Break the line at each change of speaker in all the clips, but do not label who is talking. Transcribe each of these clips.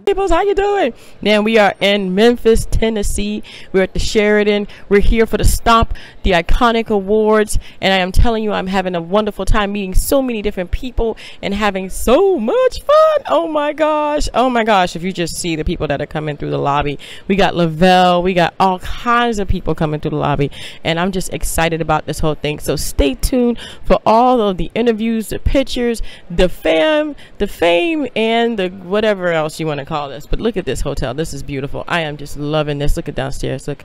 Peoples, how you doing? Man, we are in Memphis, Tennessee. We're at the Sheridan. We're here for the Stomp, the iconic awards, and I am telling you, I'm having a wonderful time meeting so many different people and having so much fun. Oh my gosh, oh my gosh. If you just see the people that are coming through the lobby, we got Lavelle, we got all kinds of people coming through the lobby, and I'm just excited about this whole thing. So stay tuned for all of the interviews, the pictures, the fame, and the whatever else you want to call this. But look at this hotel. This is beautiful. I am just loving this. Look at downstairs. Look.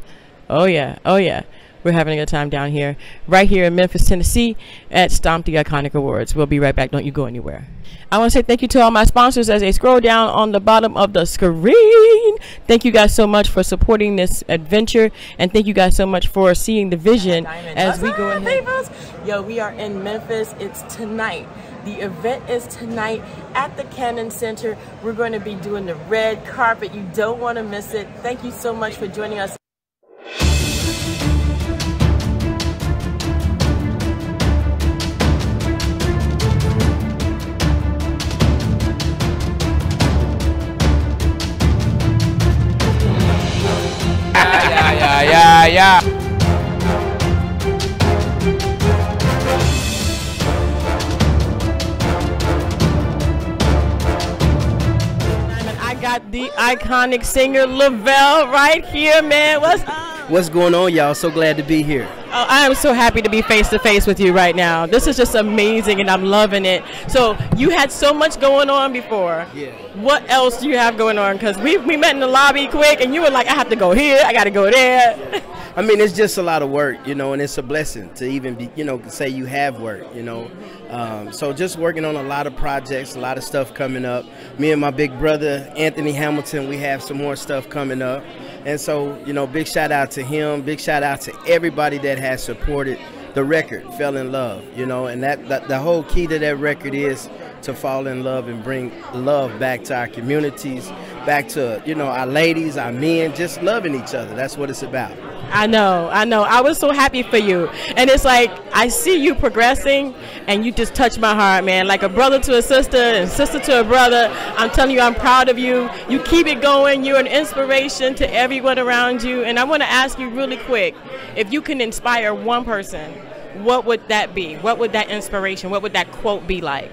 Oh yeah, oh yeah. We're having a good time down here, right here in Memphis, Tennessee at Stomp the Iconic Awards. We'll be right back. Don't you go anywhere. I want to say thank you to all my sponsors as they scroll down on the bottom of the screen. Thank you guys so much for supporting this adventure, and thank you guys so much for seeing the vision as we go ahead. Yo, we are in Memphis. It's tonight. The event is tonight at the Cannon Center. We're going to be doing the red carpet. You don't want to miss it. Thank you so much for joining us.
Yeah.
I got the iconic singer Lavelle right here, man. What's up?
What's going on, y'all? So glad to be here.
Oh, I am so happy to be face to face with you right now. This is just amazing, and I'm loving it. So you had so much going on before. Yeah. What else do you have going on? Because we met in the lobby quick, and you were like, I have to go here, I got to go there.
I mean, it's just a lot of work, you know, and it's a blessing to even be, you know, say you have work, you know. So just working on a lot of projects, a lot of stuff coming up. Me and my big brother, Anthony Hamilton, we have some more stuff coming up. And so, you know, big shout out to him, big shout out to everybody that has supported the record, Fell in Love, you know, and that the whole key to that record is to fall in love and bring love back to our communities, back to, you know, our ladies, our men, just loving each other. That's what it's about.
I know. I was so happy for you. And it's like, I see you progressing, and you just touch my heart, man. Like a brother to a sister and sister to a brother. I'm telling you, I'm proud of you. You keep it going. You're an inspiration to everyone around you. And I want to ask you really quick, if you can inspire one person, what would that be? What would that inspiration, what would that quote be like?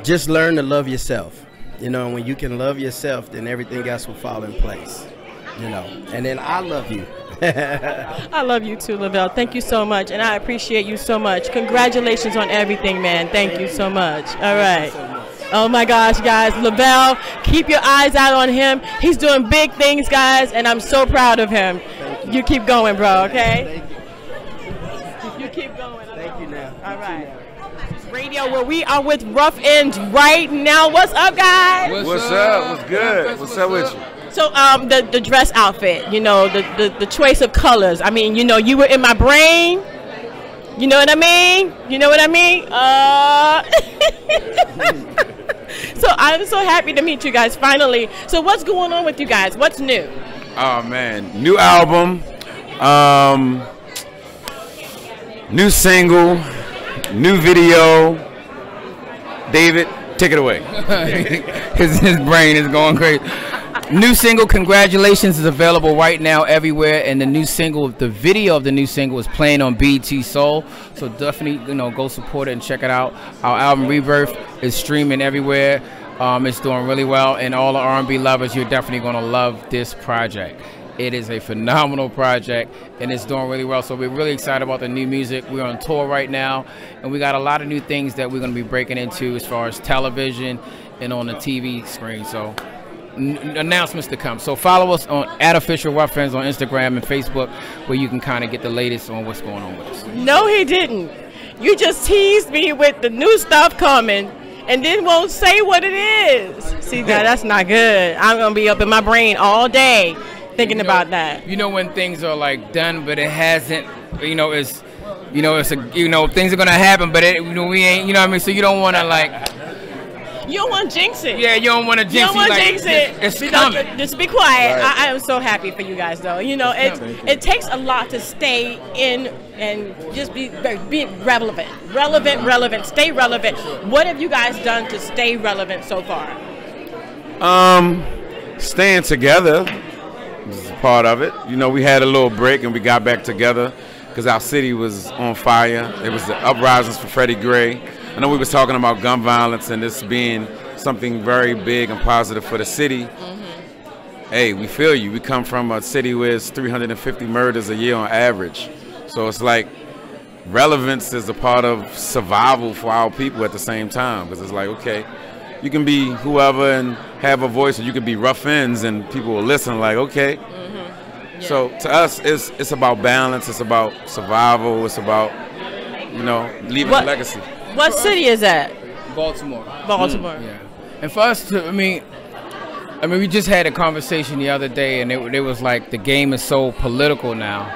Just learn to love yourself. You know, and when you can love yourself, then everything else will fall in place. You know, and then I love you.
I love you too, Lavelle. Thank you so much, and I appreciate you so much. Congratulations on everything, man. Thank you so much. All right. Oh my gosh, guys, Lavelle, keep your eyes out on him. He's doing big things, guys, and I'm so proud of him. You keep going, bro, okay? Thank you. You keep going.
Thank you now.
All right. Radio, where we are with Rough Ends right now. What's up, guys?
What's up? What's good? What's up with you?
So the dress outfit, you know, the choice of colors. I mean, you know, you were in my brain. You know what I mean? You know what I mean? So I'm so happy to meet you guys finally. So what's going on with you guys? What's new?
Oh man, new album, new single, new video. David, take it away. his brain is going crazy. New single, Congratulations, is available right now everywhere, and the new single, the video of the new single is playing on BT Soul, so definitely, you know, go support it and check it out. Our album Rebirth is streaming everywhere. It's doing really well, and all the R&B lovers, you're definitely going to love this project. It is a phenomenal project, and it's doing really well, so we're really excited about the new music. We're on tour right now, and we got a lot of new things that we're going to be breaking into as far as television and on the TV screen, so announcements to come. So follow us on @OfficialRoughEnds on Instagram and Facebook, where you can kind of get the latest on what's going on with us.
No, he didn't. You just teased me with the new stuff coming and then won't say what it is. See, that's not good. I'm going to be up in my brain all day thinking about that.
You know when things are like done, but it hasn't, you know, it's, you know, it's a, you know, things are going to happen, but it, you know, we ain't, you know what I mean? So you don't want to like,
you don't want to jinx it.
Yeah, you don't want to jinx it. You don't want to jinx it. It's coming.
Just be quiet. Right. I am so happy for you guys, though. You know, it takes a lot to stay in and just be relevant. Relevant. Stay relevant. What have you guys done to stay relevant so far?
Staying together is part of it. You know, we had a little break and we got back together because our city was on fire. It was the uprisings for Freddie Gray. I know we was talking about gun violence and this being something very big and positive for the city. Hey, we feel you. We come from a city where it's 350 murders a year on average. So it's like relevance is a part of survival for our people at the same time. Because it's like, okay, you can be whoever and have a voice, or you can be rough ends and people will listen like, okay. So to us, it's about balance. It's about survival. It's about, you know, leaving a legacy.
What city is that?
Baltimore.
Baltimore.
Yeah. And for us to, I mean, we just had a conversation the other day, and it was like the game is so political now,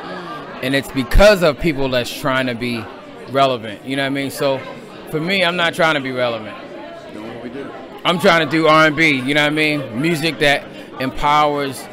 and it's because of people that's trying to be relevant. You know what I mean? So for me, I'm not trying to be relevant. I'm trying to do R&B. You know what I mean? Music that empowers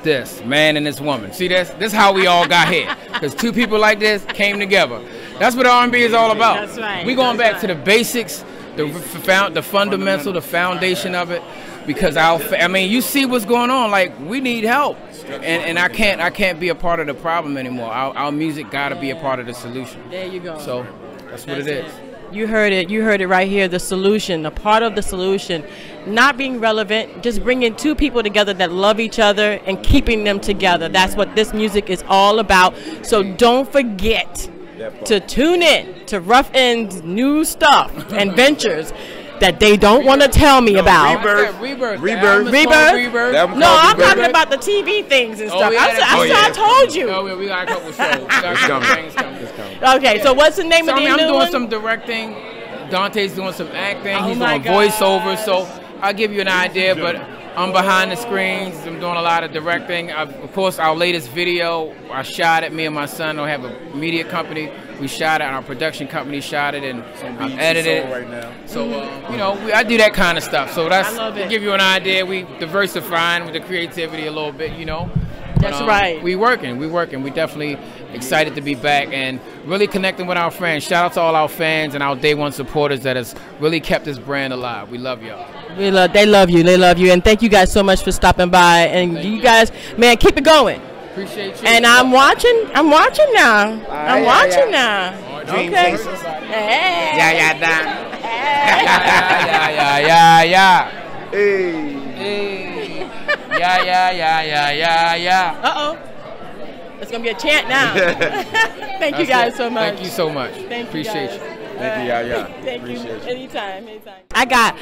this man and this woman. See, this how we all got here, because two people like this came together. That's what R&B is all about.
That's right.
We going back to the basics, the fundamental, the foundation of it. Because I mean, you see what's going on. Like, we need help, and I can't be a part of the problem anymore. Our music got to be a part of the solution.
There you go.
So that's what it is.
You heard it. You heard it right here. The solution, a part of the solution, not being relevant, just bringing two people together that love each other and keeping them together. That's what this music is all about. So don't forget to tune in to Rough End's new stuff and ventures that they don't want to tell me about.
Rebirth.
No, I'm talking about the TV things and stuff. I told you.
Oh, we got a couple shows. It's coming.
Okay, so what's the name of the new one?
I'm doing some directing. Dante's doing some acting. He's doing voiceover. So I'll give you an idea, but I'm behind the screens. I'm doing a lot of directing. Of course, our latest video, I shot it. Me and my son don't have a media company. We shot it, and our production company shot it, and I'm edited it. Right now. So, you know, I do that kind of stuff. So that's to give you an idea. We diversifying with the creativity a little bit, you know.
That's right.
We working. We definitely excited to be back and really connecting with our fans. Shout out to all our fans and our day one supporters that has really kept this brand alive. We love y'all.
They love you, and thank you guys so much for stopping by. And you guys, man, keep it going.
Appreciate you.
And I'm watching now. I'm watching now. Okay. Hey.
Yeah.
Hey.
Yeah.
Uh-oh. It's going to be a chant now. Thank you guys so much.
Thank you so much.
Thank you.
Appreciate you.
Thank you,
Thank you. Anytime. I got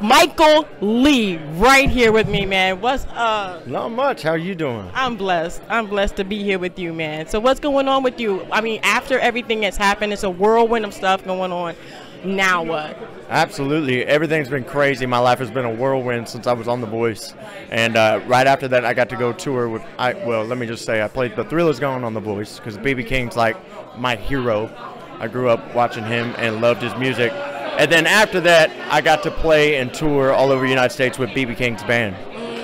Michael Lee right here with me, man. What's up?
Not much. How are you doing?
I'm blessed. I'm blessed to be here with you, man. So what's going on with you? I mean, after everything that's happened, it's a whirlwind of stuff going on. Now what?
Absolutely. Everything's been crazy. My life has been a whirlwind since I was on The Voice. And right after that, I got to go tour with, well, let me just say, I played The Thrill Is Gone on The Voice because B.B. King's like my hero. I grew up watching him and loved his music. And then after that, I got to play and tour all over the United States with B.B. King's band.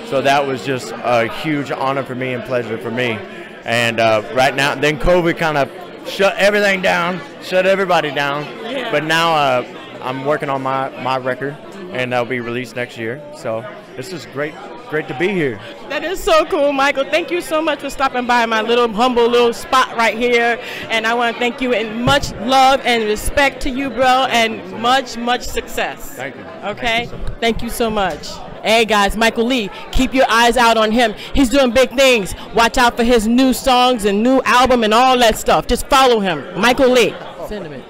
So that was just a huge honor for me and pleasure for me. And right now, then COVID kind of shut everything down, shut everybody down. Yeah. But now I'm working on my record, and that'll be released next year. So this is great to be here.
That is so cool, Michael. Thank you so much for stopping by my little humble little spot right here. And I want to thank you, and much love and respect to you, bro, and much success.
Thank you.
Okay? Thank you so much. Hey guys, Michael Lee, keep your eyes out on him. He's doing big things. Watch out for his new songs and new album and all that stuff. Just follow him. Michael Lee. Cinnamon.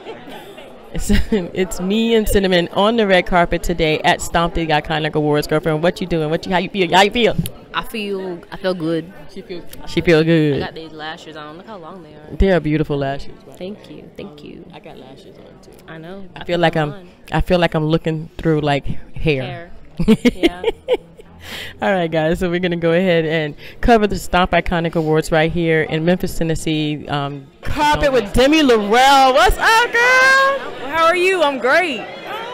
It's me and Cinnamon on the red carpet today at Stomp the Iconic Awards. Girlfriend, what you doing? How you feel?
I feel good.
She feel good.
I got these lashes on. Look how long they are.
They are beautiful lashes. Right?
Thank you.
I got lashes on too.
I know.
I feel like I'm looking through like hair.
Yeah.
All right, guys. So we're gonna go ahead and cover the Stomp Iconic Awards right here in Memphis, Tennessee. Carpet with Demi Laurel. What's up, girl?
How are you? I'm great.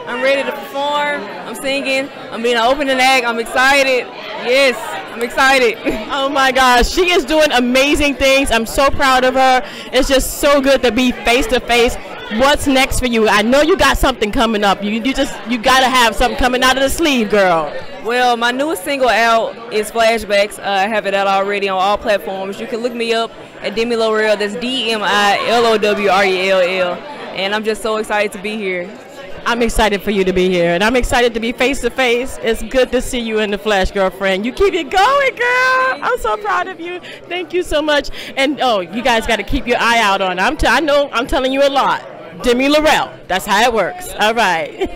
I'm ready to perform. I'm singing. I'm being an opening act. I'm excited. Yes, I'm excited.
Oh my gosh, she is doing amazing things. I'm so proud of her. It's just so good to be face to face. What's next for you? I know you got something coming up. You gotta have something coming out of the sleeve, girl.
Well, my newest single out is Flashbacks. I have it out already on all platforms. You can look me up at Demi Lowrell. That's DemiLowrell. And I'm just so excited to be here.
I'm excited for you to be here, and I'm excited to be face to face. It's good to see you in the flesh, girlfriend. You keep it going, girl. I'm so proud of you. Thank you so much. And oh, you guys got to keep your eye out on. I know I'm telling you a lot. Demi Lowrell. That's how it works. All right.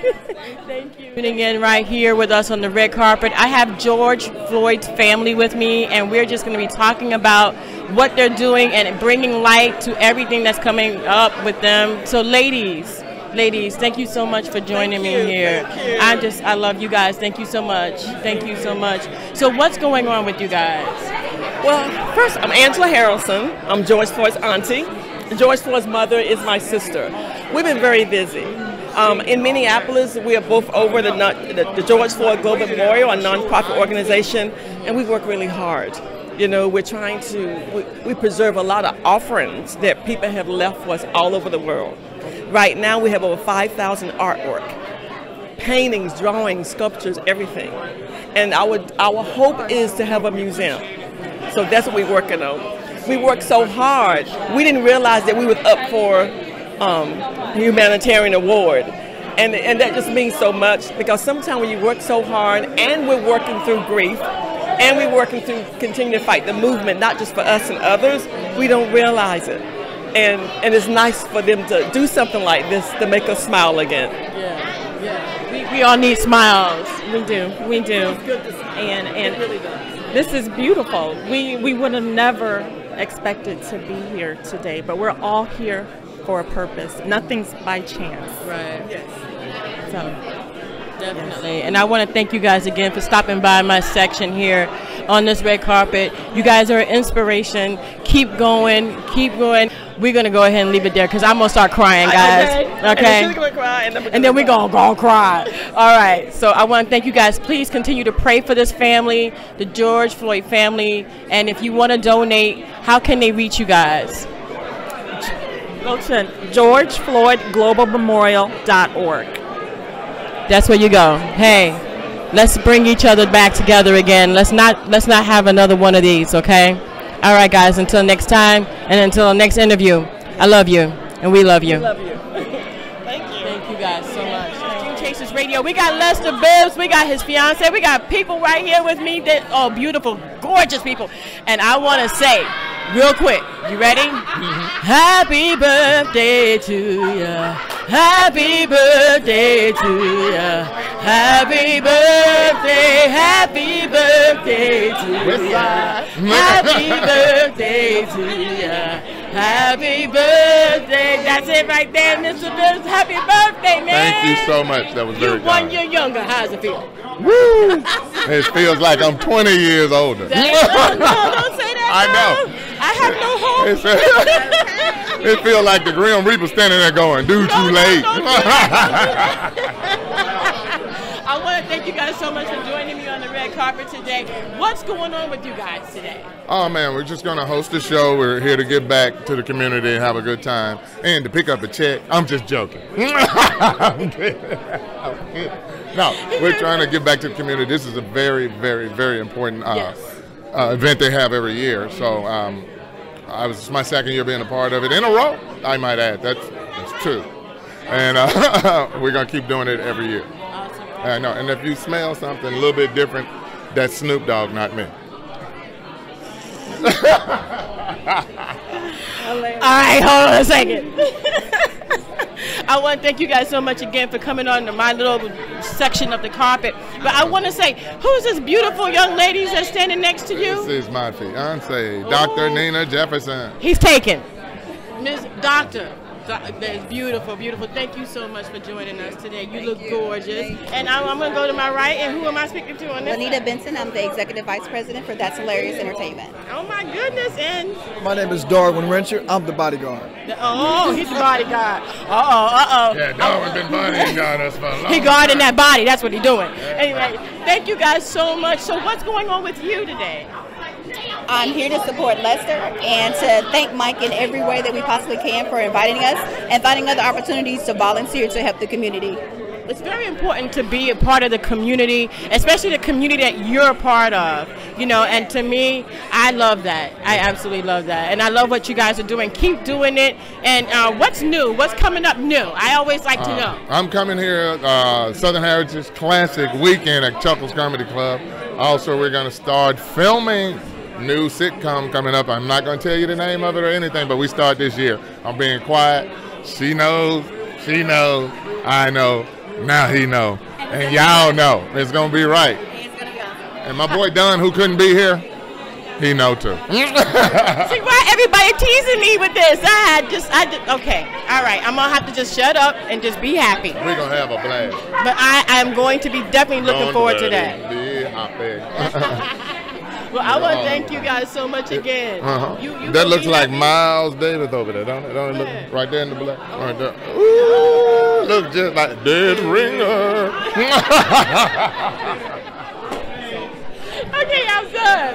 Thank you. Tuning in right here with us on the red carpet. I have George Floyd's family with me, and we're just going to be talking about what they're doing and bringing light to everything that's coming up with them. So, ladies, thank you so much for joining me here. I love you guys. Thank you so much. Thank you so much. So what's going on with you guys?
Well, first, I'm Angela Harrelson. I'm George Floyd's auntie. George Floyd's mother is my sister. We've been very busy. In Minneapolis, we are both over the George Floyd Global Memorial, a nonprofit organization, and we work really hard. You know, we're trying to, we preserve a lot of offerings that people have left for us all over the world. Right now, we have over 5,000 artwork, paintings, drawings, sculptures, everything. And our hope is to have a museum. So that's what we're working on. We worked so hard. We didn't realize that we was up for a humanitarian award. And that just means so much, because sometimes when you work so hard and we're working through grief and we're working through continuing to fight the movement, not just for us and others, we don't realize it. And it's nice for them to do something like this to make us smile again.
Yeah. We all need smiles. We do.
It's good to see.
And
it really does.
This is beautiful. We would have never expected to be here today, but we're all here for a purpose. Nothing's by chance.
Right.
Yes.
So.
Definitely. And I want to thank you guys again for stopping by my section here on this red carpet. You guys are an inspiration. Keep going. Keep going. We're going to go ahead and leave it there because I'm going to start crying, guys. Okay?
And then cry,
and then we're going to go cry. All right. So I want to thank you guys. Please continue to pray for this family, the George Floyd family. And if you want to donate, how can they reach you guys?
Go to GeorgeFloydGlobalMemorial.org.
That's where you go. Hey, let's bring each other back together again. Let's not have another one of these, okay? All right, guys, until next time and until the next interview, I love you and we love you.
We love you. Thank you.
Thank you guys so much. Dream Chasers Radio. We got Lester Bibbs. We got his fiance. We got people right here with me that are beautiful, gorgeous people. And I want to say, real quick, you ready? Happy birthday to ya. Happy birthday to ya. Happy birthday to ya. Happy birthday to ya. Happy birthday. That's it right there, Mr. Bibbs. Happy birthday, man.
Thank you so much. That was very
You 1
kind.
year younger. How's it feel?
Woo! It feels like I'm 20 years older.
No, don't say that.
I know.
I have no hope.
It feels like the Grim Reaper standing there going, dude, too late.
I want to thank you guys so much for joining me on the red carpet today. What's going on with you guys today?
Oh, man, we're just going to host a show. We're here to give back to the community and have a good time. And to pick up a check. I'm just joking. I'm kidding. No, we're trying to give back to the community. This is a very, very, very important event they have every year. So it's my second year being a part of it in a row, I might add. That's true. And we're going to keep doing it every year.
Awesome.
I know. And if you smell something a little bit different, that's Snoop Dogg, not me.
All right, hold on a second. I want to thank you guys so much again for coming on to my little section of the carpet. But I want to say, who's this beautiful young lady that's standing next to you?
This is my fiance, Dr. Nina Jefferson.
He's taken. Miss Doctor. That's beautiful, beautiful. Thank you so much for joining us today. You look gorgeous. And I'm going to go to my right. And who am I speaking to on this?
Anita Benson. I'm the Executive Vice President for That's Hilarious Entertainment.
Oh, my goodness. And
my name is Darwin Rencher. I'm the bodyguard.
Oh, he's the bodyguard. Uh-oh.
Yeah, Darwin been bodyguarding us for a long time.
He guarding that body. That's what he's doing. Anyway, thank you guys so much. So what's going on with you today?
I'm here to support Lester and to thank Mike in every way that we possibly can for inviting us and finding other opportunities to volunteer to help the community.
it's very important to be a part of the community, especially the community that you're a part of, you know, and to me, I love that. I absolutely love that. And I love what you guys are doing. Keep doing it. And what's new? What's coming up new? I always like to know.
I'm coming here Southern Heritage Classic Weekend at Chuckles Comedy Club. Also, we're going to start filming new sitcom coming up. I'm not going to tell you the name of it or anything, but we start this year. I'm being quiet. She knows. She knows. I know. Now he know. And y'all know. It's going to be right. And my boy Don, who couldn't be here, he know too.
See why everybody teasing me with this? I just okay. All right, I'm gonna have to just shut up and just be happy.
We're gonna have a blast.
But I am going to be definitely looking forward to that.
Be happy.
Well, I want to thank you guys so much again. You
that looks like Miles Davis over there, don't it? Don't it look right there in the black? Right there. Ooh, look just like Dead Ringer.
Okay, I'm done.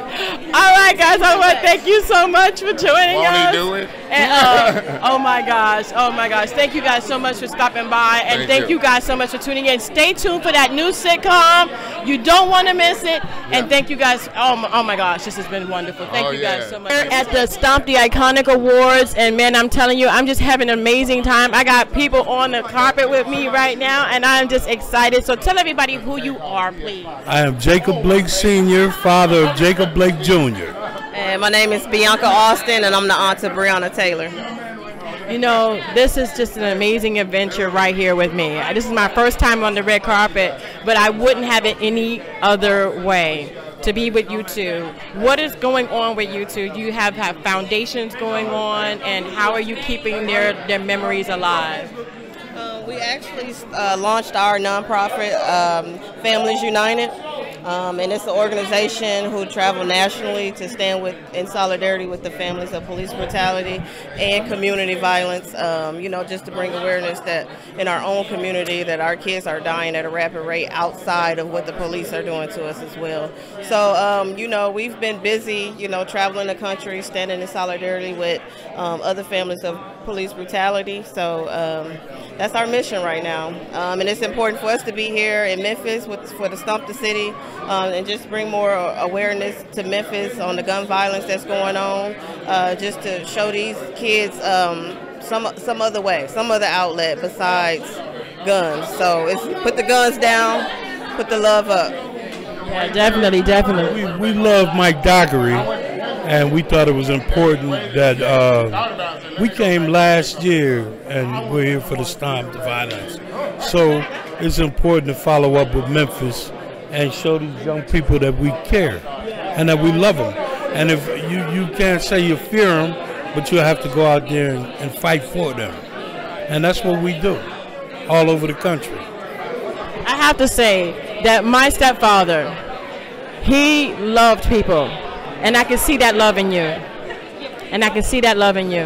All right, guys, I want to thank you so much for joining us.
Won't he do it?
And, oh my gosh. Thank you guys so much for stopping by, and thank you guys so much for tuning in. Stay tuned for that new sitcom. You don't want to miss it. And thank you guys. Oh my gosh, this has been wonderful. Thank you guys so much. We're at the Stomp the Iconic Awards, and man, I'm telling you, I'm just having an amazing time. I got people on the carpet with me right now, and I'm just excited. So tell everybody who you are, please.
I am Jacob Blake Sr., father of Jacob Blake Jr.
And my name is Bianca Austin, and I'm the aunt of Breonna Taylor.
You know, this is just an amazing adventure right here with me. This is my first time on the red carpet, but I wouldn't have it any other way to be with you two. What is going on with you two? Do you have foundations going on, and how are you keeping their memories alive?
We actually launched our nonprofit, Families United. And it's an organization who travel nationally to stand in solidarity with the families of police brutality and community violence, you know, just to bring awareness that in our own community that our kids are dying at a rapid rate outside of what the police are doing to us as well. So, you know, we've been busy, you know, traveling the country, standing in solidarity with other families of police brutality. So that's our mission right now. And it's important for us to be here in Memphis for the Stomp the City. And just bring more awareness to Memphis on the gun violence that's going on, just to show these kids some other way, some other outlet besides guns. So it's put the guns down, put the love up.
Yeah, definitely.
We love Mike Dockery, and we thought it was important that we came last year, and we're here for the Stomp the Violence. So it's important to follow up with Memphis and show these young people that we care and that we love them. And if you can't say you fear them, but you'll have to go out there and fight for them. And that's what we do all over the country.
I have to say that my stepfather, he loved people. And I can see that love in you. And I can see that love in you.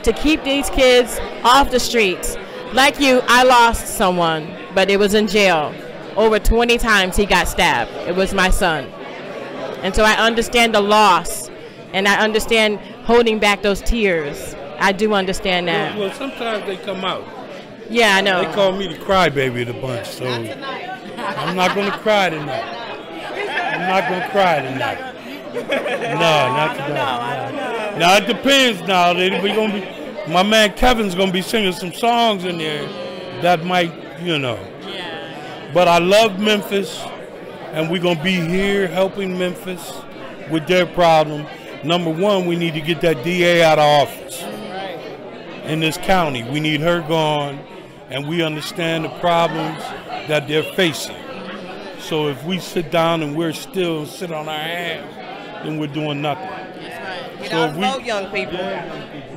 To keep these kids off the streets. Like you, I lost someone, but it was in jail. Over 20 times he got stabbed. It was my son. And so I understand the loss, and I understand holding back those tears. I do understand that.
Well, sometimes they come out.
Yeah, I know.
They call me the crybaby of the bunch, so I'm not going to cry tonight. I'm not going to cry tonight. No, not tonight. Now it depends now. My man Kevin's going to be singing some songs in there that might, you know. But I love Memphis, and we're going to be here helping Memphis with their problem. Number one, we need to get that DA out of office in this county. We need her gone, and we understand the problems that they're facing. So if we sit down and we're still and sit on our hands, then we're doing nothing.
Get out and vote, young people.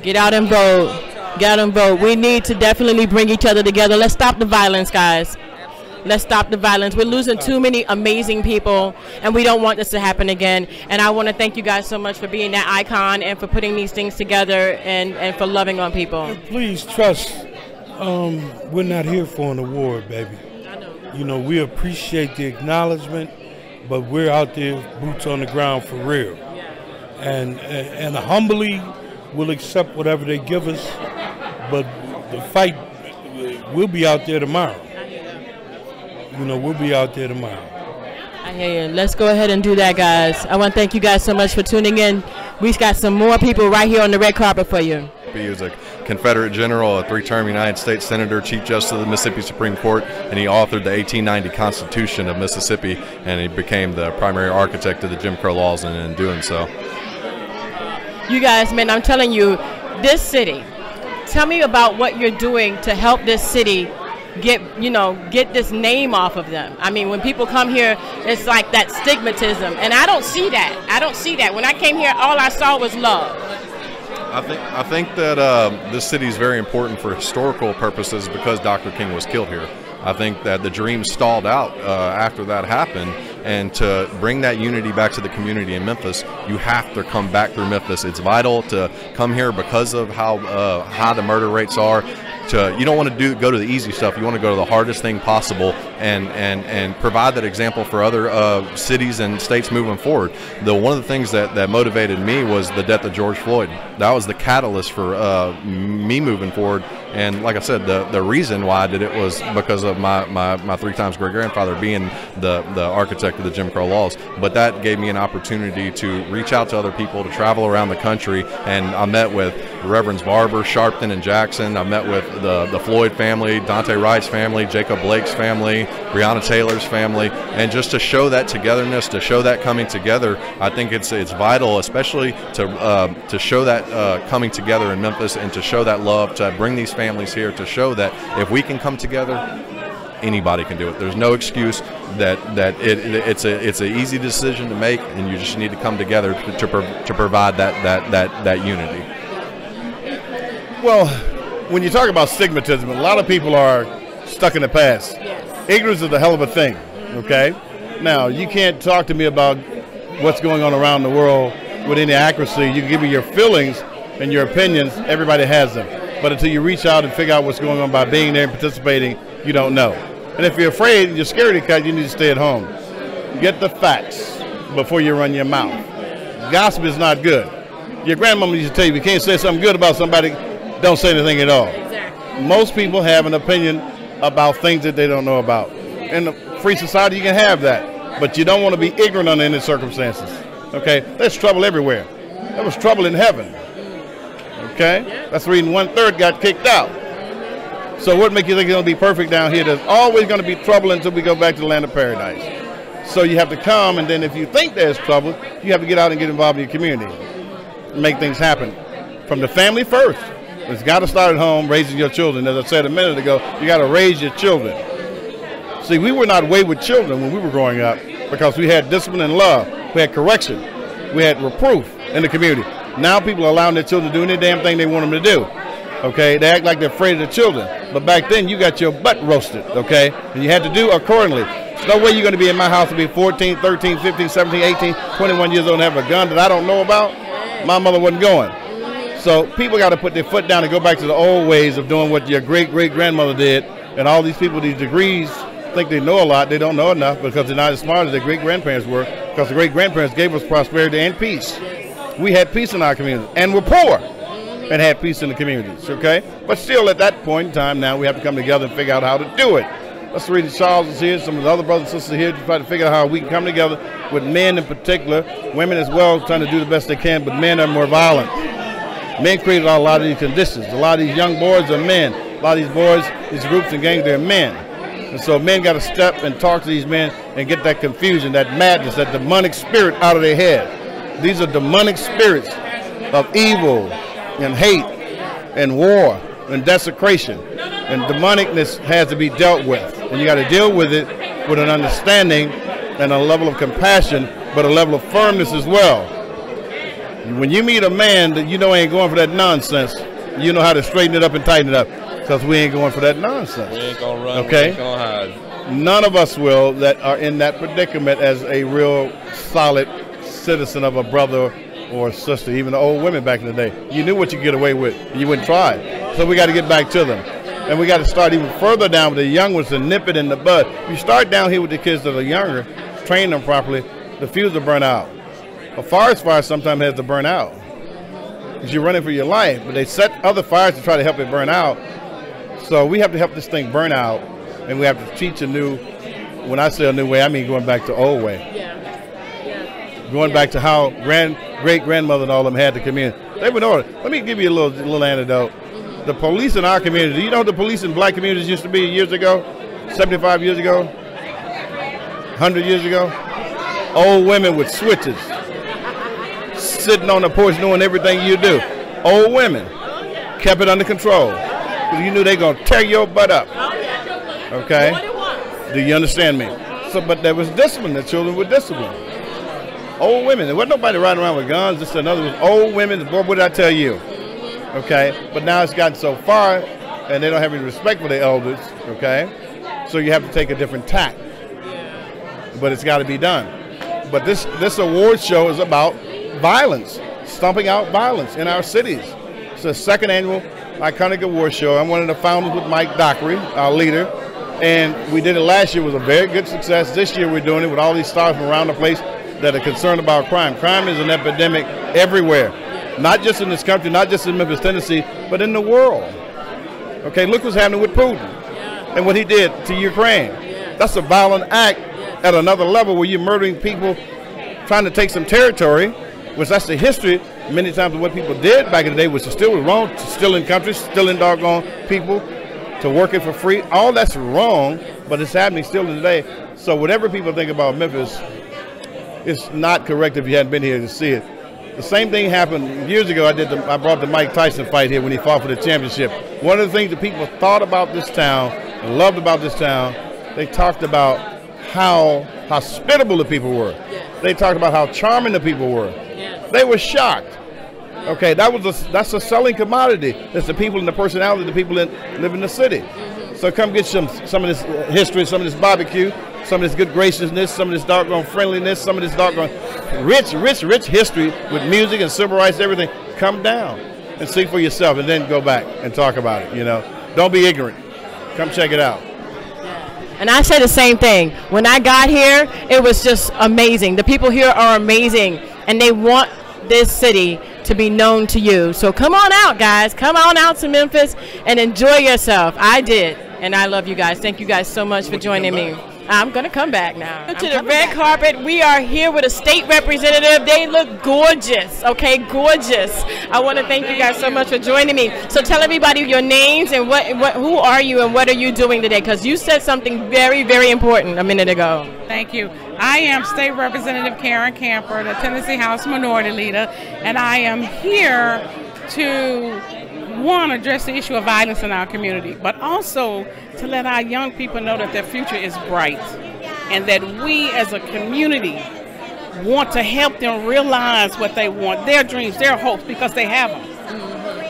Get out and vote. Get out and vote. We need to definitely bring each other together. Let's stop the violence, guys. Let's stop the violence. We're losing too many amazing people, and we don't want this to happen again. And I want to thank you guys so much for being that icon and for putting these things together and for loving on people.
Please trust, we're not here for an award, baby. You know, we appreciate the acknowledgement, but we're out there, boots on the ground for real. And humbly, we'll accept whatever they give us, but the fight, we'll be out there tomorrow. you know, we'll be out there tomorrow.
I hear you. Let's go ahead and do that, guys. I want to thank you guys so much for tuning in. We've got some more people right here on the red carpet for you.
He was a Confederate general, a 3-term United States Senator, Chief Justice of the Mississippi Supreme Court, and he authored the 1890 Constitution of Mississippi, and he became the primary architect of the Jim Crow laws, and in doing so.
You guys, man, I'm telling you, this city, tell me about what you're doing to help this city get this name off of them. I mean, when people come here, it's like that stigmatism, and I don't see that. I don't see that. When I came here, all I saw was love.
I think that this city is very important for historical purposes because Dr. King was killed here. I think that the dream stalled out after that happened, and to bring that unity back to the community in Memphis, you have to come back through Memphis. It's vital to come here because of how high the murder rates are. You don't want to go to the easy stuff. You want to go to the hardest thing possible and provide that example for other cities and states moving forward. One of the things that motivated me was the death of George Floyd. That was the catalyst for me moving forward. And like I said, the reason why I did it was because of my 3 times great-grandfather being the architect of the Jim Crow laws. But that gave me an opportunity to reach out to other people, to travel around the country, and I met with Reverends Barber, Sharpton, and Jackson. I met with the Floyd family, Dante Wright's family, Jacob Blake's family, Breonna Taylor's family, and just to show that togetherness, to show that coming together, I think it's vital, especially to show that coming together in Memphis, and to show that love, to bring these families here, to show that if we can come together, anybody can do it. There's no excuse that it's an easy decision to make, and you just need to come together to provide that unity.
Well, when you talk about stigmatism, a lot of people are stuck in the past. Yes. Ignorance is a hell of a thing, okay? Now, you can't talk to me about what's going on around the world with any accuracy. You can give me your feelings and your opinions. Everybody has them. But until you reach out and figure out what's going on by being there and participating, you don't know. And if you're afraid and you're scared to cut, you need to stay at home. Get the facts before you run your mouth. Gossip is not good. Your grandmama used to tell you, if you can't say something good about somebody, don't say anything at all. Exactly. Most people have an opinion about things that they don't know about. In a free society, you can have that, but you don't want to be ignorant under any circumstances. Okay, there's trouble everywhere. There was trouble in heaven. Okay, that's the reason 1/3 got kicked out. So what makes you think it's going to be perfect down here? There's always going to be trouble until we go back to the land of paradise. So you have to come, and then if you think there's trouble, you have to get out and get involved in your community and make things happen. From the family first. It's got to start at home, raising your children. As I said a minute ago, you got to raise your children. See, we were not wayward children when we were growing up because we had discipline and love. We had correction. We had reproof in the community. Now people are allowing their children to do any damn thing they want them to do. Okay, they act like they're afraid of their children. But back then, you got your butt roasted, okay? And you had to do accordingly. There's no way you're going to be in my house to be 14, 13, 15, 17, 18, 21 years old and have a gun that I don't know about. My mother wasn't going. So people got to put their foot down and go back to the old ways of doing what your great-great-grandmother did. And all these people with these degrees think they know a lot. They don't know enough because they're not as smart as their great-grandparents were, because the great-grandparents gave us prosperity and peace. We had peace in our community, and we're poor and had peace in the communities, okay? But still, at that point in time, now we have to come together and figure out how to do it. That's the reason Charles is here, some of the other brothers and sisters here, to try to figure out how we can come together with men in particular, women as well, trying to do the best they can, but men are more violent. Men created a lot of these conditions. A lot of these young boys are men. A lot of these boys, these groups and gangs, they're men. And so men got to step and talk to these men and get that confusion, that madness, that demonic spirit out of their head. These are demonic spirits of evil and hate and war and desecration. And demonicness has to be dealt with. And you got to deal with it with an understanding and a level of compassion, but a level of firmness as well. When you meet a man that you know ain't going for that nonsense, you know how to straighten it up and tighten it up, because we ain't going for that nonsense.
We ain't gonna run,
okay?
We ain't gonna hide.
None of us will that are in that predicament as a real solid citizen of a brother or a sister, even the old women back in the day. You knew what you could get away with, and you wouldn't try it. So we got to get back to them. And we got to start even further down with the young ones and nip it in the bud. You start down here with the kids that are younger, train them properly, the fuse will burn out. A forest fire sometimes has to burn out because you're running for your life, but they set other fires to try to help it burn out. So we have to help this thing burn out, and we have to teach a new when I say a new way, I mean going back to old way. Going back to how great-grandmother and all of them had the community. They would order. Let me give you a little anecdote. The police in our community, you know what the police in black communities used to be years ago? 75 years ago? 100 years ago? Old women with switches. Sitting on the porch doing everything you do. Old women. Kept it under control. Because you knew they going to tear your butt up. Okay? Do you understand me? So, but there was discipline. The children were disciplined. Old women. There wasn't nobody riding around with guns. Just another was old women. Boy, what did I tell you? Okay? But now it's gotten so far, and they don't have any respect for their elders. Okay? So you have to take a different tack. But it's got to be done. But this award show is about violence, stomping out violence in our cities. It's the second annual Iconic Award Show. I'm one of the founders with Mike Dockery, our leader. And we did it last year. It was a very good success. This year we're doing it with all these stars from around the place that are concerned about crime. Crime is an epidemic everywhere, not just in this country, not just in Memphis, Tennessee, but in the world. Okay, look what's happening with Putin and what he did to Ukraine. That's a violent act at another level where you're murdering people trying to take some territory, which that's the history. Many times what people did back in the day was still wrong, stealing countries, stealing doggone people, to working for free. All that's wrong, but it's happening still today. So whatever people think about Memphis, it's not correct if you hadn't been here to see it. The same thing happened years ago. I brought the Mike Tyson fight here when he fought for the championship. One of the things that people thought about this town and loved about this town, they talked about how hospitable the people were. They talked about how charming the people were. They were shocked. Okay, that's a selling commodity. It's the people and the personality of the people that live in the city. So come get some of this history, some of this barbecue, some of this good graciousness, some of this doggone friendliness, some of this doggone rich history with music and civil rights, everything. Come down and see for yourself, and then go back and talk about it. You know, don't be ignorant. Come check it out.
And I say the same thing. When I got here, it was just amazing. The people here are amazing, and they want this city to be known to you. So come on out, guys. Come on out to Memphis and enjoy yourself. I did, and I love you guys. Thank you guys so much for joining me. I'm going to come back now. To the red carpet, we are here with a state representative. They look gorgeous, okay, gorgeous. I want to thank you guys so much for joining me. So tell everybody your names and who are you and what are you doing today? Because you said something very, very important a minute ago.
Thank you. I am State Representative Karen Camper, the Tennessee House Minority Leader, and I am here to address the issue of violence in our community, but also to let our young people know that their future is bright and that we as a community want to help them realize what they want, their dreams, their hopes, because they have them.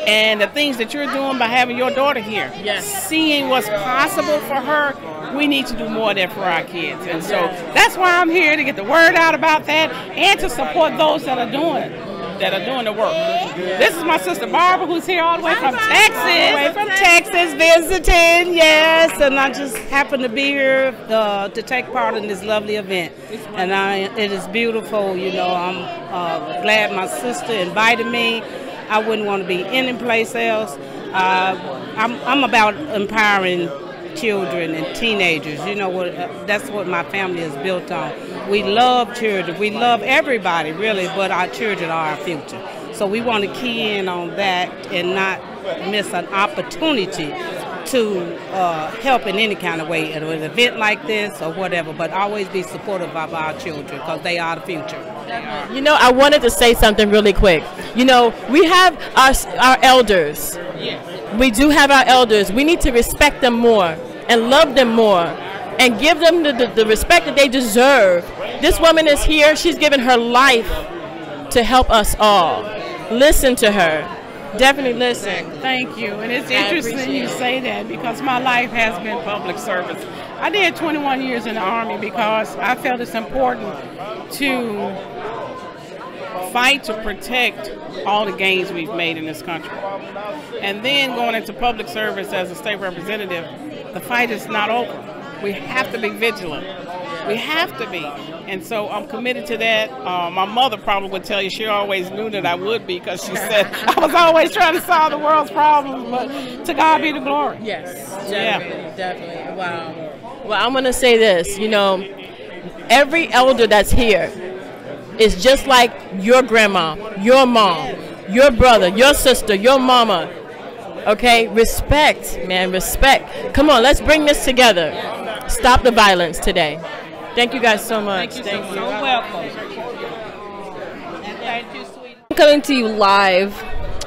And the things that you're doing by having your daughter here, seeing what's possible for her, we need to do more of that for our kids. And so that's why I'm here, to get the word out about that and to support those that are doing it. That are doing the work. This is my sister Barbara, who's here all the way from Texas.
All the way from Texas, visiting, yes. And I just happened to be here to take part in this lovely event. And it is beautiful, you know. I'm glad my sister invited me. I wouldn't want to be any place else. I'm about empowering children and teenagers. You know what? That's what my family is built on. We love children. We love everybody, really, but our children are our future. So we want to key in on that and not miss an opportunity to help in any kind of way at an event like this or whatever, but always be supportive of our children because they are the future.
You know, I wanted to say something really quick. You know, we have our elders. We do have our elders. We need to respect them more and love them more and give them the respect that they deserve. This woman is here. She's given her life to help us all. Listen to her. Definitely listen.
Thank you. And it's interesting you say that because my life has been public service. I did 21 years in the Army because I felt it's important to fight to protect all the gains we've made in this country. And then going into public service as a state representative, the fight is not over. We have to be vigilant. We have to be. And so I'm committed to that. My mother probably would tell you she always knew that I would be because she said I was always trying to solve the world's problems, but to God be the glory.
Yes, definitely, definitely. Wow. Well, I'm going to say this, you know, every elder that's here is just like your grandma, your mom, your brother, your sister, your mama. Okay, respect, man, respect. Come on, let's bring this together. Stop the violence today. Thank you guys so much.
Thank you. So welcome.
I'm coming to you live.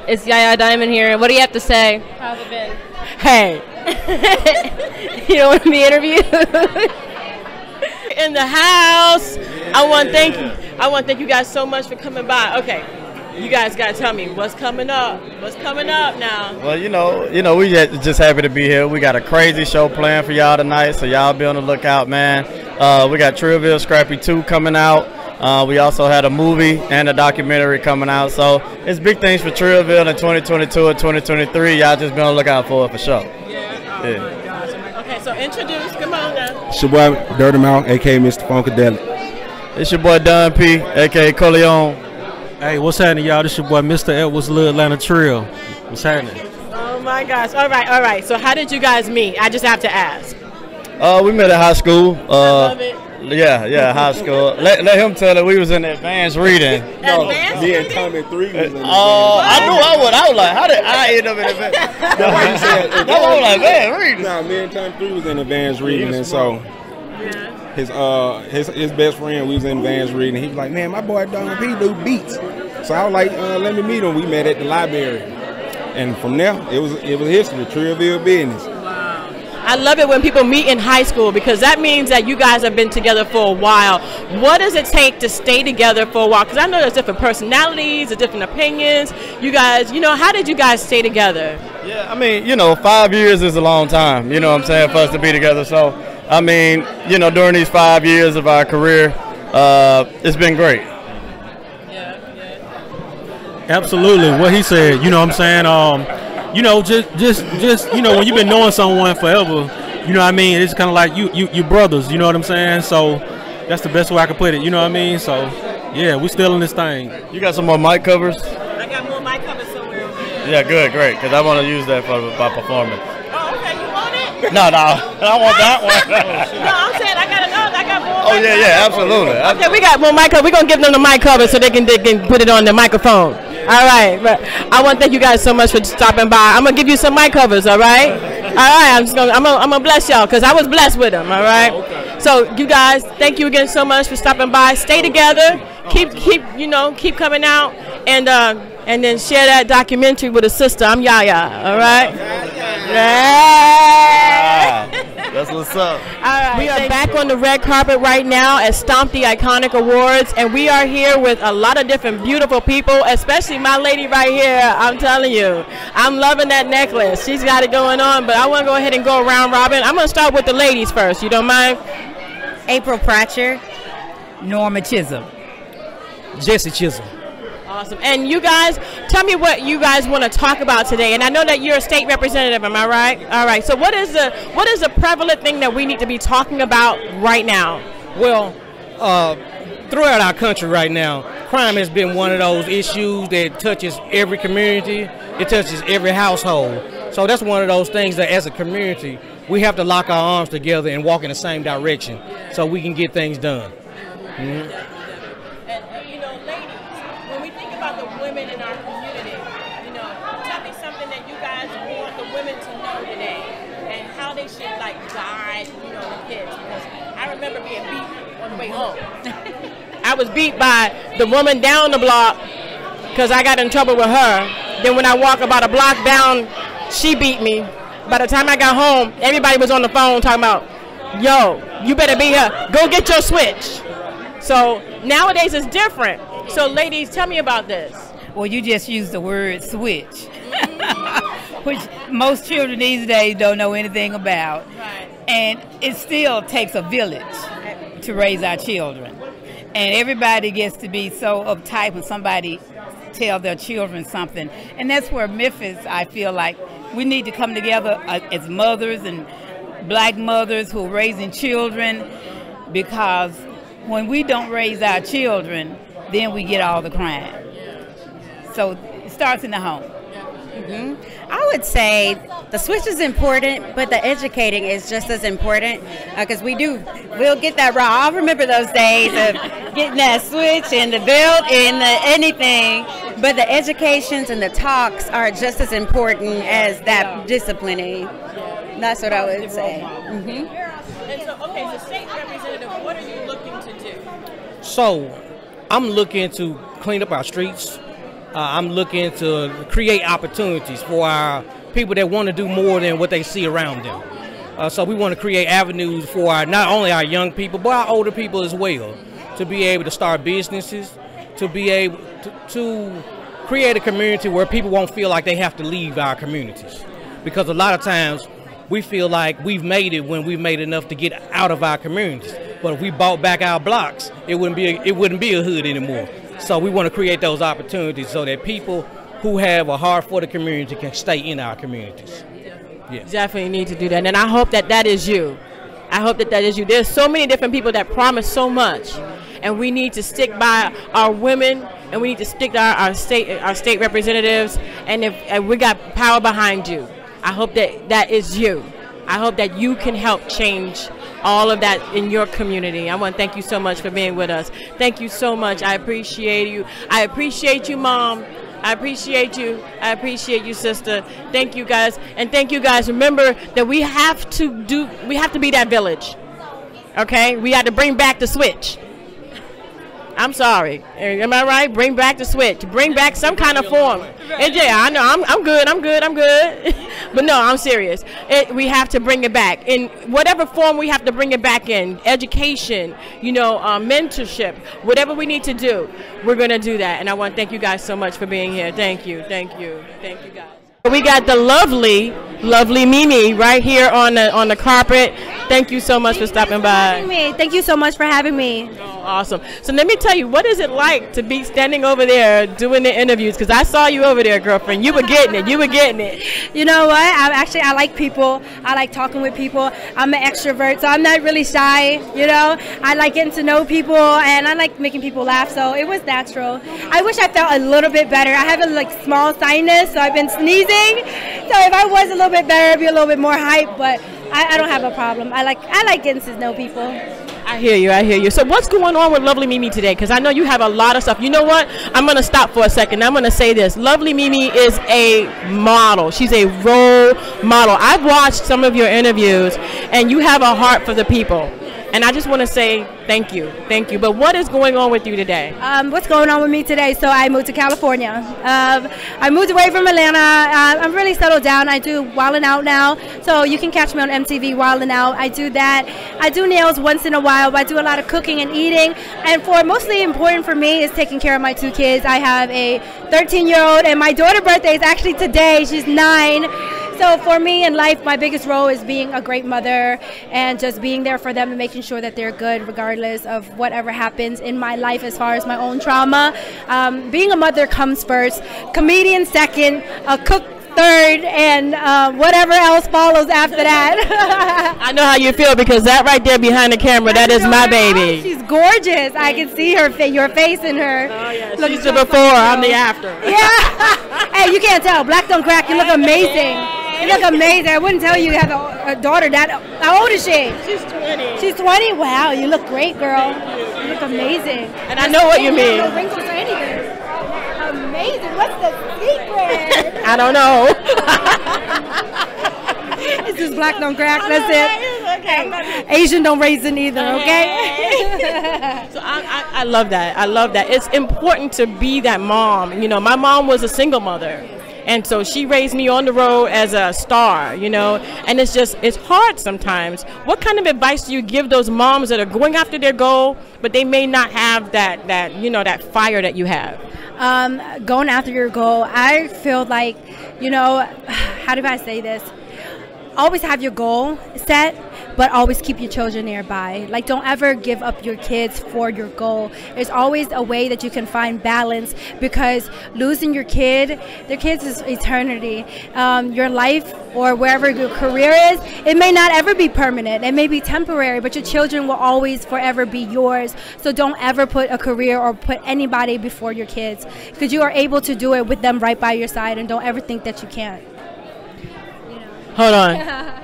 It's Yaya Diamond here. What do you have to say? How's it been?
Hey.
You don't want to be interviewed?
In the house. I want to thank you guys so much for coming by. Okay. You guys got to tell me what's coming up. What's coming up now?
Well, you know, we just happy to be here. We got a crazy show planned for y'all tonight, so y'all be on the lookout, man. We got Trillville Scrappy 2 coming out. We also had a movie and a documentary coming out, so it's big things for Trillville in 2022 and 2023. Y'all just be on the lookout for it for sure.
Yeah. Okay, so introduce. Come on now.
It's your boy Dirty Mouth, a.k.a. Mr. Funkadelic.
It's your boy Don P, a.k.a. Coleon.
Hey, what's happening, y'all? This your boy Mr. Edwards, Little Atlanta Trill. What's happening?
Oh my gosh! All right. So how did you guys meet? I just have to ask.
We met at high school.
I love it.
Yeah, high school. Let him tell it. We was in advanced reading.
Me and Tommy 3 was in advanced.
I knew I would. I was like, how did I end up in advanced? That's why I was like, man, reading.
No, me and Tommy 3 was in advanced reading, and so his best friend, we was in advanced reading. He was like, man, my boy Don P do beats. So I was like, let me meet him. We met at the library, and from there it was history. Trillville business.
I love it when people meet in high school because that means that you guys have been together for a while. What does it take to stay together for a while? Because I know there's different personalities, there's different opinions. You guys, you know, how did you guys stay together?
Yeah, I mean, you know, 5 years is a long time, you know what I'm saying, for us to be together. So, I mean, you know, during these 5 years of our career, it's been great.
Absolutely. What he said, you know what I'm saying? You know, just you know, when you've been knowing someone forever, you know what I mean? It's kind of like you brothers, you know what I'm saying? So that's the best way I can put it, you know what I mean? So, yeah, we still in this thing.
You got some more mic covers?
I got more mic covers somewhere over there.
Yeah, good, great, because I want to use that for my performance.
Oh, okay, you want it?
No, I want that one.
No, I'm saying I got another, I got more.
Oh, yeah, absolutely.
Okay, we got more mic covers. We're going to give them the mic cover so they can put it on the microphone. All right, but I want to thank you guys so much for stopping by. I'm gonna give you some mic covers, all right? All right, I'm gonna bless y'all because I was blessed with them, all right? Okay. So you guys, thank you again so much for stopping by. Stay together, keep coming out, and then share that documentary with a sister. I'm Yaya, all right?
That's what's up.
All right, we are back on the red carpet right now at Stomp the Iconic Awards, and we are here with a lot of different beautiful people, especially my lady right here. I'm telling you, I'm loving that necklace. She's got it going on, but I want to go ahead and go around robin. I'm going to start with the ladies first. You don't mind?
April Pratcher, Norma Chisholm.
Jesse Chisholm.
Awesome. And you guys, tell me what you guys want to talk about today. And I know that you're a state representative, am I right? All right. So what is the prevalent thing that we need to be talking about right now?
Well, throughout our country right now, crime has been one of those issues that touches every community. It touches every household. So that's one of those things that as a community, we have to lock our arms together and walk in the same direction so we can get things done. Mm-hmm.
Women in our community, you know, tell me something that you guys want the women to know today and how they should like guide, you know, the kids, because I remember being beat on the way home. I was beat by the woman down the block because I got in trouble with her. Then when I walk about a block down, she beat me. By the time I got home, everybody was on the phone talking about, yo, you better be here, go get your switch. So nowadays it's different. So ladies, tell me about this.
Well, you just used the word switch, which most children these days don't know anything about. Right. And it still takes a village to raise our children. And everybody gets to be so uptight when somebody tells their children something. And that's where Memphis, I feel like, we need to come together as mothers and black mothers who are raising children, because when we don't raise our children, then we get all the crime. So it starts in the home.
I would say the switch is important, but the educating is just as important because we'll get that raw. I'll remember those days of getting that switch and the belt and anything, but the educations and the talks are just as important as that disciplining. That's what I would say.
And so, okay, so state representative, what are you looking to do?
So, I'm looking to clean up our streets. I'm looking to create opportunities for our people that want to do more than what they see around them. So we want to create avenues for not only our young people, but our older people as well, to be able to start businesses, to be able to create a community where people won't feel like they have to leave our communities. Because a lot of times we feel like we've made it when we've made enough to get out of our communities. But if we bought back our blocks, it wouldn't be a hood anymore. So we want to create those opportunities so that people who have a heart for the community can stay in our communities.
Yeah. Definitely need to do that. And I hope that that is you. I hope that that is you. There's so many different people that promise so much. And we need to stick by our women, and we need to stick to our state representatives. And we got power behind you. I hope that that is you. I hope that you can help change all of that in your community. I want to thank you so much for being with us. Thank you so much. I appreciate you. I appreciate you, Mom. I appreciate you. I appreciate you, sister. Thank you, guys. And thank you, guys. Remember that we have to be that village. Okay? We have to bring back the switch. I'm sorry. Am I right? Bring back the switch. Bring back some kind of form. And yeah, I know. I'm good. But no, I'm serious. We have to bring it back. In whatever form we have to bring it back in. Education, mentorship, whatever we need to do, we're going to do that. And I want to thank you guys so much for being here. Thank you. Thank you. Thank you, guys. We got the lovely Mimi right here on the carpet. Thank you so much for stopping by.
Thank you so much for having me.
Oh, awesome. So let me tell you, what is it like to be standing over there doing the interviews? Because I saw you over there, girlfriend. You were getting it. You were getting it.
You know what? I like people. I like talking with people. I'm an extrovert, so I'm not really shy. I like getting to know people, and I like making people laugh. So it was natural. I wish I felt a little bit better. I have a small sinus, so I've been sneezing. So if I was a little bit better, it'd be a little bit more hype, but I don't have a problem. I like getting to know people.
I hear you. So what's going on with Lovely Mimi today? Because I know you have a lot of stuff. You know what? I'm going to stop for a second. I'm going to say this. Lovely Mimi is a model. She's a role model. I've watched some of your interviews, and you have a heart for the people. And I just want to say thank you. Thank you. But what is going on with you today?
What's going on with me today? So I moved to California. I moved away from Atlanta. I'm really settled down. I do Wildin' Out now. So you can catch me on MTV Wildin' Out. I do that. I do nails once in a while, but I do a lot of cooking and eating. And mostly important for me is taking care of my 2 kids. I have a 13-year-old, and my daughter's birthday is actually today. She's 9. So for me in life, my biggest role is being a great mother and just being there for them and making sure that they're good regardless of whatever happens in my life as far as my own trauma. Being a mother comes first, comedian second, a cook third, and whatever else follows after that.
I know how you feel because that right there behind the camera, that is my baby.
She's gorgeous. I can see your face in her.
Oh, yeah. She's the before, I'm the after.
Yeah. Hey, you can't tell. Black don't crack. You look amazing. You look amazing. I wouldn't tell you have a daughter that. How old is she?
She's 20.
She's 20? Wow, you look great, girl. You look amazing.
And I know what you mean.
No wrinkles or anything. Amazing. What's the secret?
I don't know.
It's just black don't crack. That's it. Okay. Asian don't raisin either. Okay.
So I love that. I love that. It's important to be that mom. My mom was a single mother. And so she raised me on the road as a star, and it's hard sometimes. What kind of advice do you give those moms that are going after their goal, but they may not have that fire that you have?
Going after your goal, I feel like, how do I say this? Always have your goal set, but always keep your children nearby. Like, don't ever give up your kids for your goal. There's always a way that you can find balance, because losing your kid, their kids is eternity. Your life or wherever your career is, it may not ever be permanent. It may be temporary, but your children will always forever be yours. So don't ever put a career or put anybody before your kids, because you are able to do it with them right by your side, and don't ever think that you can't.
Hold on.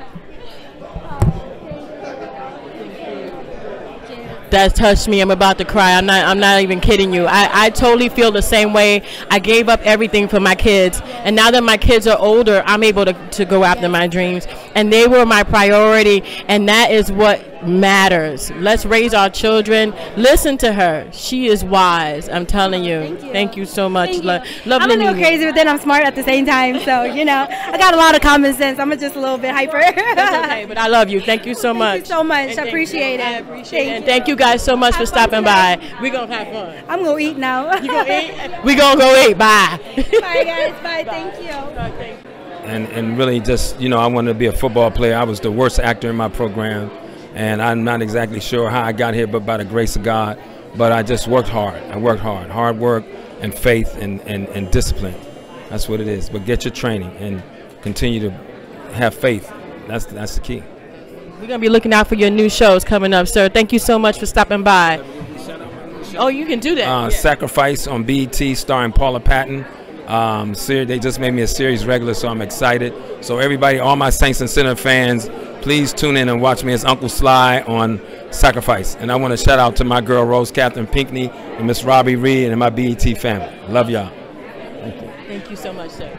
That touched me. I'm about to cry. I'm not even kidding you. I totally feel the same way. I gave up everything for my kids, and now that my kids are older, I'm able to go after my dreams, and they were my priority, and that is what matters. Let's raise our children. Listen to her. She is wise. I'm telling you. Thank you so much. Lovely.
I'm a little crazy, but then I'm smart at the same time. So, you know, I got a lot of common sense. I'm just a little bit hyper.
That's okay, but I love you. Thank you so much.
Thank you so much. I appreciate it.
I appreciate it. And thank you guys so much for stopping by. We're going to have fun.
I'm going to eat now.
You going to eat? We're going to go eat. Bye.
Bye, guys. Bye. Thank you.
And really just, you know, I wanted to be a football player. I was the worst actor in my program, and I'm not exactly sure how I got here, but by the grace of God. But I just worked hard. I worked hard. Hard work and faith and discipline. That's what it is. But get your training and continue to have faith. That's the key.
We're going to be looking out for your new shows coming up, sir. Thank you so much for stopping by. Oh, you can do that. Yeah.
Sacrifice on BET starring Paula Patton. They just made me a series regular, so I'm excited. So everybody, all my Saints and Sinner fans, please tune in and watch me as Uncle Sly on Sacrifice. And I want to shout out to my girl Rose Catherine Pinckney and Miss Robbie Reed and my BET family. Love y'all. Thank you.
Thank you so much, sir.